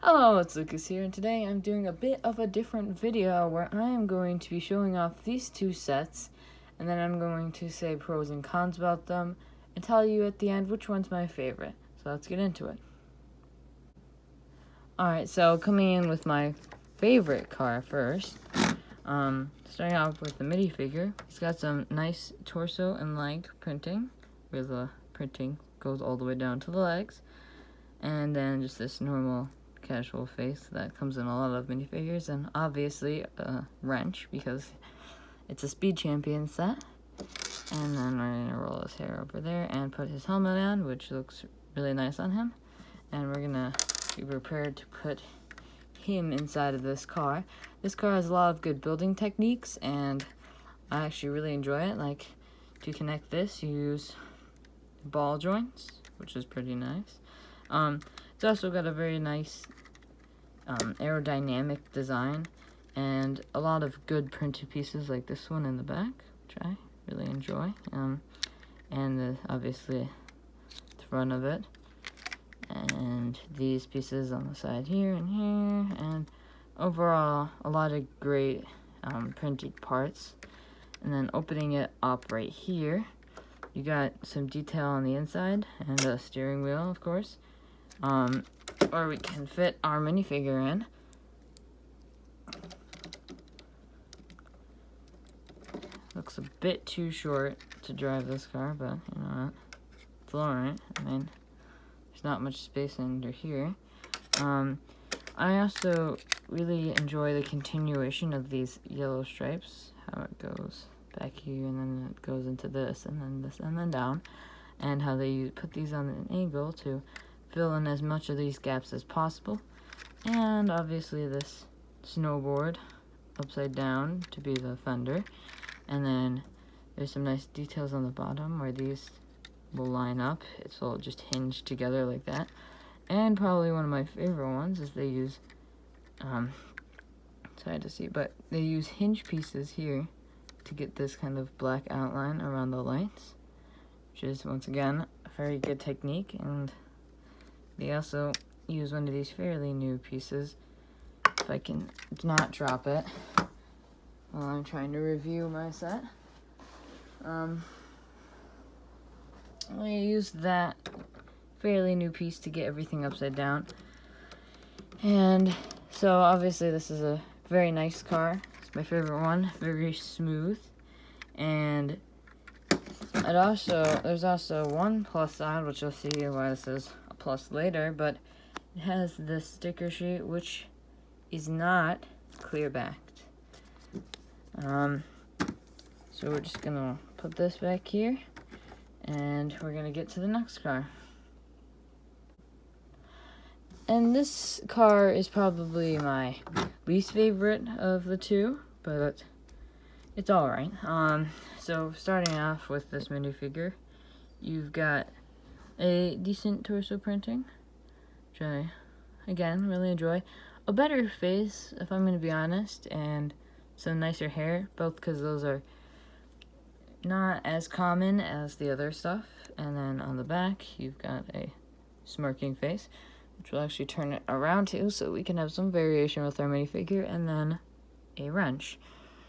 Hello, it's Lucas here, and today I'm doing a bit of a different video where I am going to be showing off these two sets, and then I'm going to say pros and cons about them, and tell you at the end which one's my favorite. So let's get into it. Alright, so coming in with my favorite car first, starting off with the minifigure. He's got some nice torso and leg printing, where the printing goes all the way down to the legs, and then just this normal casual face that comes in a lot of minifigures, and obviously a wrench because it's a Speed Champion set. And then we're gonna roll his hair over there and put his helmet on, which looks really nice on him. And we're gonna be prepared to put him inside of this car. This car has a lot of good building techniques, and I actually really enjoy it. Like, to connect this, you use ball joints, which is pretty nice. It's also got a very nice aerodynamic design and a lot of good printed pieces like this one in the back, which I really enjoy. And obviously the front of it, and these pieces on the side here and here, and overall a lot of great printed parts. And then opening it up right here, you got some detail on the inside and a steering wheel, of course, where we can fit our minifigure in. Looks a bit too short to drive this car, but you know what? It's alright. I mean, there's not much space under here. I also really enjoy the continuation of these yellow stripes, how it goes back here, and then it goes into this, and then this, and then down, and how they put these on an angle to fill in as much of these gaps as possible. And obviously this snowboard upside down to be the fender. And then there's some nice details on the bottom where these will line up. It's all just hinged together like that. And probably one of my favorite ones is they use, it's hard to see, but they use hinge pieces here to get this kind of black outline around the lights, which is, once again, a very good technique. And they also use one of these fairly new pieces, if I can not drop it while I'm trying to review my set. I used that fairly new piece to get everything upside down. And so obviously this is a very nice car. It's my favorite one, very smooth. And there's also one plus side, which you'll see why this is a plus later, but it has this sticker sheet which is not clear backed. So we're just gonna put this back here, and we're gonna get to the next car. And this car is probably my least favorite of the two, but it's alright. So starting off with this minifigure, you've got a decent torso printing, which I, again, really enjoy. A better face, if I'm gonna be honest, and some nicer hair, both because those are not as common as the other stuff. And then on the back, you've got a smirking face, which will actually turn it around too, so we can have some variation with our minifigure, and then a wrench.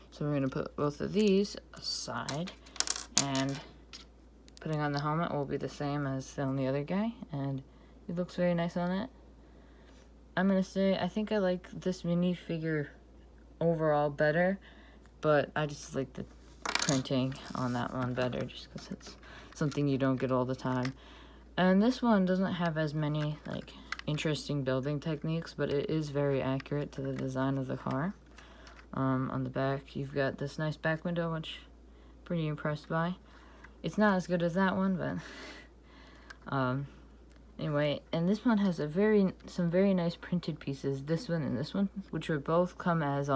So we're going to put both of these aside, and putting on the helmet will be the same as on the other guy, and it looks very nice on it. I'm going to say I think I like this minifigure overall better, but I just like the printing on that one better, just because it's something you don't get all the time. And this one doesn't have as many like interesting building techniques, but it is very accurate to the design of the car. On the back, you've got this nice back window, which I'm pretty impressed by. It's not as good as that one, but anyway, and this one has some very nice printed pieces, this one and this one, which would both come as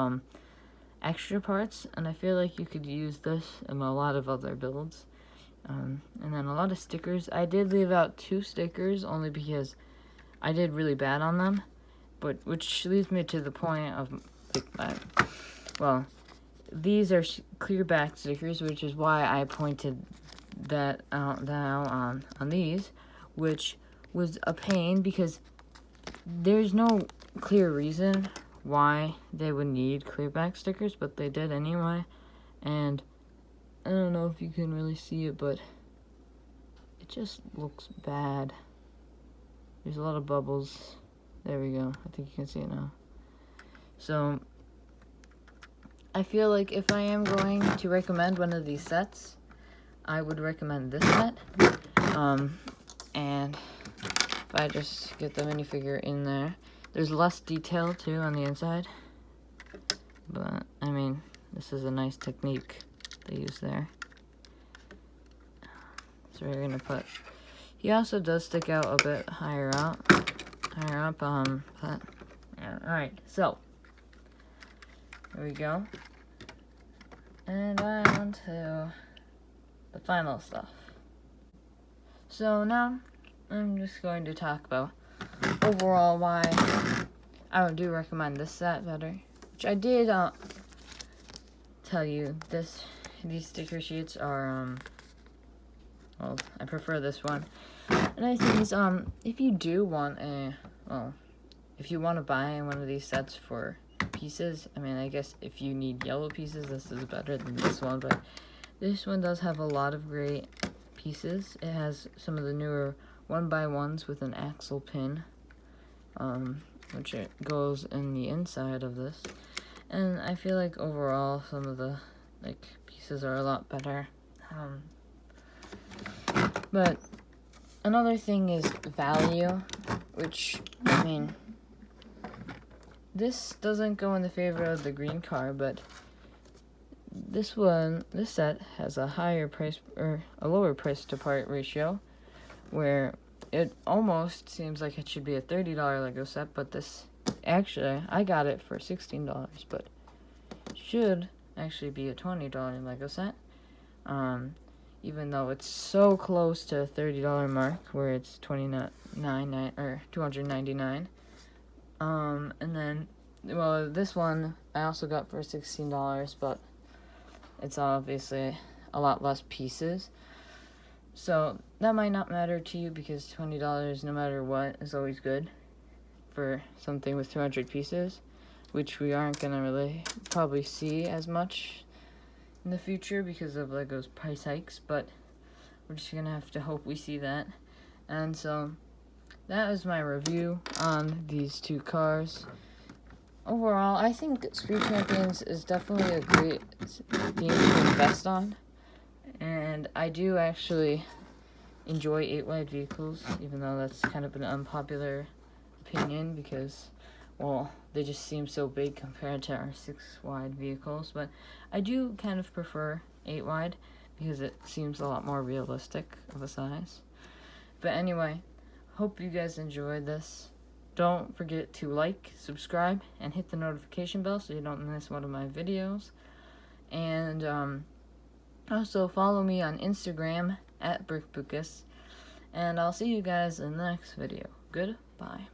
extra parts, and I feel like you could use this in a lot of other builds. And then a lot of stickers. I did leave out 2 stickers only because I did really bad on them, but which leads me to the point of well, these are clear back stickers, which is why I pointed that out on these, which was a pain because there's no clear reason why they would need clear back stickers, but they did anyway. And I don't know if you can really see it, but it just looks bad. There's a lot of bubbles. There we go. I think you can see it now. So I feel like if I am going to recommend one of these sets, I would recommend this set. And if I just get the minifigure in there, there's less detail too on the inside. But I mean, this is a nice technique they use there. So we're gonna put. He also does stick out a bit higher up. But yeah. All right. So here we go. And on to the final stuff. So now I'm just going to talk about overall why I do recommend this set better. Which I did tell you these sticker sheets are well, I prefer this one. And I think is if you do want if you want to buy one of these sets for pieces, I mean, I guess if you need yellow pieces, this is better than this one, but this one does have a lot of great pieces. It has some of the newer 1x1s with an axle pin, which it goes in the inside of this. And I feel like overall some of the pieces are a lot better. But another thing is value, which, I mean, this doesn't go in the favor of the green car, but this set has a higher price, or a lower price to part ratio, where it almost seems like it should be a $30 Lego set, but this, actually, I got it for $16, but should actually be a $20 Lego set, even though it's so close to a $30 mark, where it's $299. And then, well, this one I also got for $16, but it's obviously a lot less pieces. So that might not matter to you, because $20, no matter what, is always good for something with 200 pieces, which we aren't going to really probably see as much in the future because of Lego's price hikes, but we're just going to have to hope we see that. And so that was my review on these two cars. Overall, I think Speed Champions is definitely a great theme to invest on. And I do actually enjoy 8-wide vehicles, even though that's kind of an unpopular opinion because, well, they just seem so big compared to our 6-wide vehicles. But I do kind of prefer 8-wide because it seems a lot more realistic of a size. But anyway, hope you guys enjoyed this. Don't forget to like, subscribe, and hit the notification bell so you don't miss one of my videos. And also follow me on Instagram @BrickBuckus. And I'll see you guys in the next video. Goodbye.